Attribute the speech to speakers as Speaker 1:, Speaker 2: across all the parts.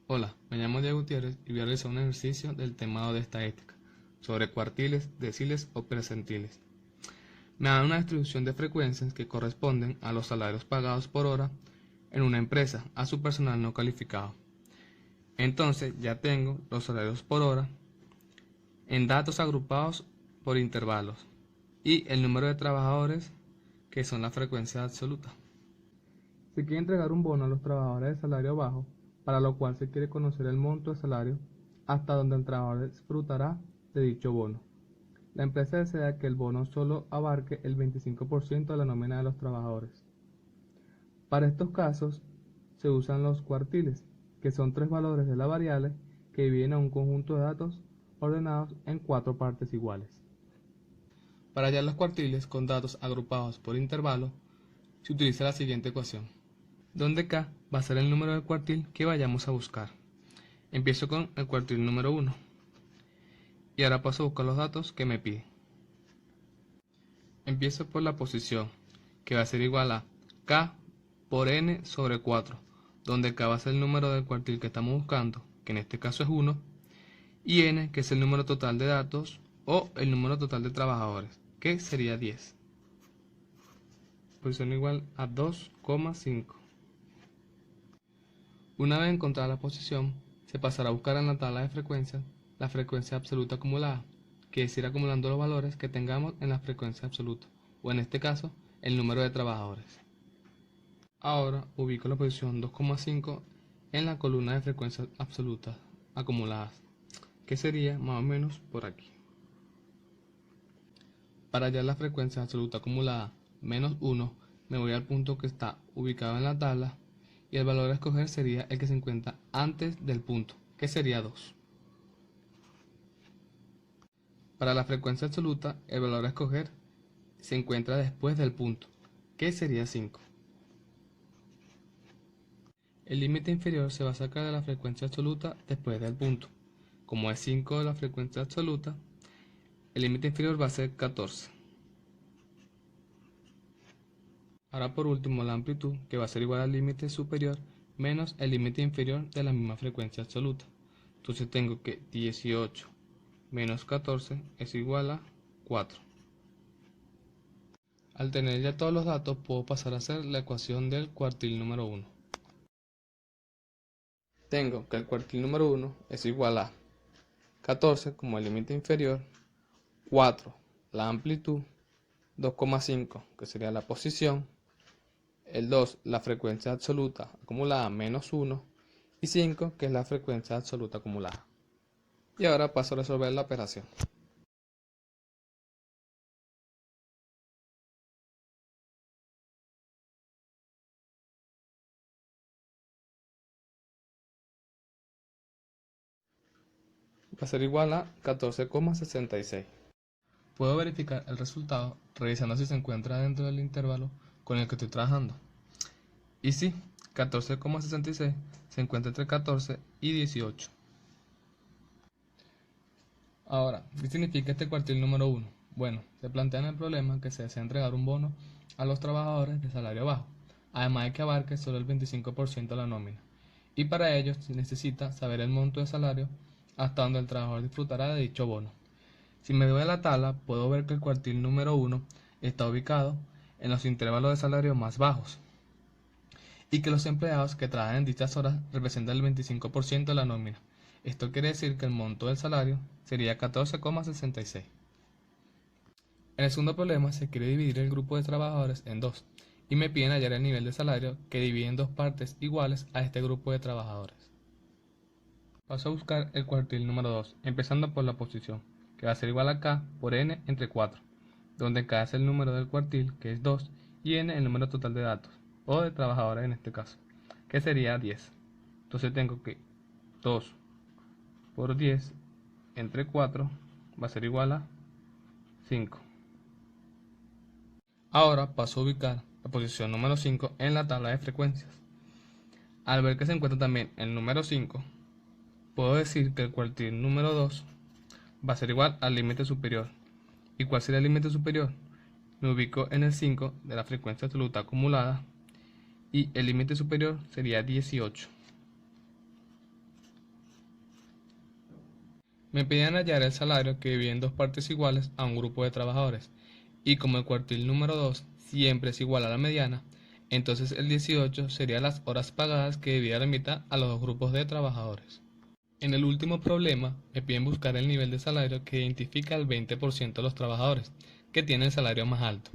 Speaker 1: Hola, me llamo Diego Gutiérrez y voy a realizar un ejercicio del temado de estadística sobre cuartiles, deciles o percentiles. Me dan una distribución de frecuencias que corresponden a los salarios pagados por hora en una empresa a su personal no calificado. Entonces ya tengo los salarios por hora en datos agrupados por intervalos y el número de trabajadores, que son la frecuencia absoluta. Se quiere entregar un bono a los trabajadores de salario bajo, para lo cual se quiere conocer el monto de salario hasta donde el trabajador disfrutará de dicho bono. La empresa desea que el bono solo abarque el 25% de la nómina de los trabajadores. Para estos casos se usan los cuartiles, que son tres valores de la variable que dividen a un conjunto de datos ordenados en cuatro partes iguales. Para hallar los cuartiles con datos agrupados por intervalo, se utiliza la siguiente ecuación, donde K va a ser el número del cuartil que vayamos a buscar. Empiezo con el cuartil número 1 y ahora paso a buscar los datos que me pide. Empiezo por la posición, que va a ser igual a K por N sobre 4, donde K va a ser el número del cuartil que estamos buscando, que en este caso es 1, y N, que es el número total de datos o el número total de trabajadores, que sería 10. Posición igual a 2,5. Una vez encontrada la posición, se pasará a buscar en la tabla de frecuencias la frecuencia absoluta acumulada, que es ir acumulando los valores que tengamos en la frecuencia absoluta, o en este caso, el número de trabajadores. Ahora ubico la posición 2,5 en la columna de frecuencias absolutas acumuladas, que sería más o menos por aquí. Para hallar la frecuencia absoluta acumulada menos 1, me voy al punto que está ubicado en la tabla y el valor a escoger sería el que se encuentra antes del punto, que sería 2. Para la frecuencia absoluta, el valor a escoger se encuentra después del punto, que sería 5. El límite inferior se va a sacar de la frecuencia absoluta después del punto. Como es 5 de la frecuencia absoluta, el límite inferior va a ser 14. Ahora por último la amplitud, que va a ser igual al límite superior menos el límite inferior de la misma frecuencia absoluta. Entonces tengo que 18 menos 14 es igual a 4. Al tener ya todos los datos, puedo pasar a hacer la ecuación del cuartil número 1. Tengo que el cuartil número 1 es igual a 14 como el límite inferior, 4 la amplitud, 2,5 que sería la posición, el 2 la frecuencia absoluta acumulada menos 1 y 5 que es la frecuencia absoluta acumulada. Y ahora paso a resolver la operación. Va a ser igual a 14,66. Puedo verificar el resultado revisando si se encuentra dentro del intervalo con el que estoy trabajando. Y sí, 14,66 se encuentra entre 14 y 18. Ahora, ¿qué significa este cuartil número 1? Bueno, se plantea en el problema que se desea entregar un bono a los trabajadores de salario bajo, además de que abarque solo el 25% de la nómina. Y para ello se necesita saber el monto de salario hasta donde el trabajador disfrutará de dicho bono. Si me voy a la tabla, puedo ver que el cuartil número 1 está ubicado en los intervalos de salario más bajos y que los empleados que trabajan en dichas horas representan el 25% de la nómina. Esto quiere decir que el monto del salario sería 14,66. En el segundo problema se quiere dividir el grupo de trabajadores en dos y me piden hallar el nivel de salario que divide en dos partes iguales a este grupo de trabajadores. Paso a buscar el cuartil número 2, empezando por la posición, que va a ser igual a K por N entre 4, donde K es el número del cuartil, que es 2, y N el número total de datos, o de trabajadores en este caso, que sería 10. Entonces tengo que 2 por 10 entre 4 va a ser igual a 5. Ahora paso a ubicar la posición número 5 en la tabla de frecuencias. Al ver que se encuentra también el número 5, puedo decir que el cuartil número 2 va a ser igual al límite superior. ¿Y cuál sería el límite superior? Me ubico en el 5 de la frecuencia absoluta acumulada y el límite superior sería 18. Me pedían hallar el salario que divide en dos partes iguales a un grupo de trabajadores, y como el cuartil número 2 siempre es igual a la mediana, entonces el 18 sería las horas pagadas que divide a la mitad a los dos grupos de trabajadores. En el último problema, me piden buscar el nivel de salario que identifica al 20% de los trabajadores que tienen el salario más alto.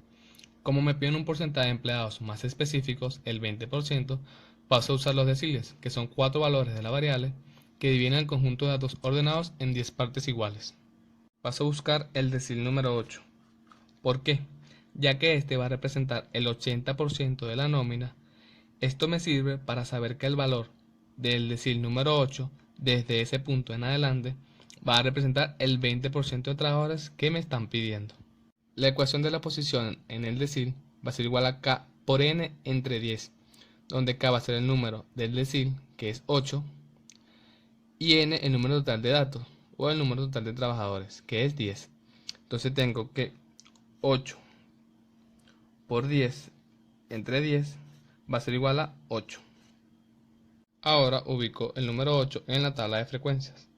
Speaker 1: Como me piden un porcentaje de empleados más específicos, el 20%, paso a usar los deciles, que son 4 valores de la variable, que dividen el conjunto de datos ordenados en 10 partes iguales. Paso a buscar el decil número 8. ¿Por qué? Ya que este va a representar el 80% de la nómina, esto me sirve para saber que el valor del decil número 8, desde ese punto en adelante, va a representar el 20% de trabajadores que me están pidiendo. La ecuación de la posición en el decil va a ser igual a K por N entre 10, donde K va a ser el número del decil, que es 8, y N el número total de datos, o el número total de trabajadores, que es 10. Entonces tengo que 8 por 10 entre 10 va a ser igual a 8. Ahora ubico el número 8 en la tabla de frecuencias.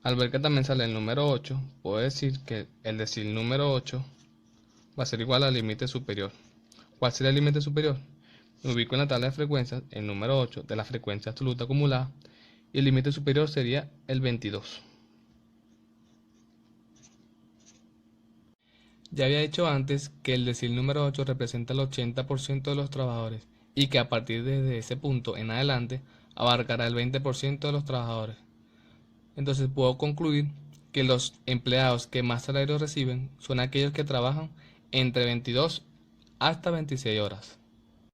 Speaker 1: Al ver que también sale el número 8, puedo decir que el decil número 8 va a ser igual al límite superior. ¿Cuál sería el límite superior? Me ubico en la tabla de frecuencias el número 8 de la frecuencia absoluta acumulada y el límite superior sería el 22. Ya había dicho antes que el decil número 8 representa el 80% de los trabajadores y que a partir de ese punto en adelante abarcará el 20% de los trabajadores. Entonces puedo concluir que los empleados que más salario reciben son aquellos que trabajan entre 22 hasta 26 horas.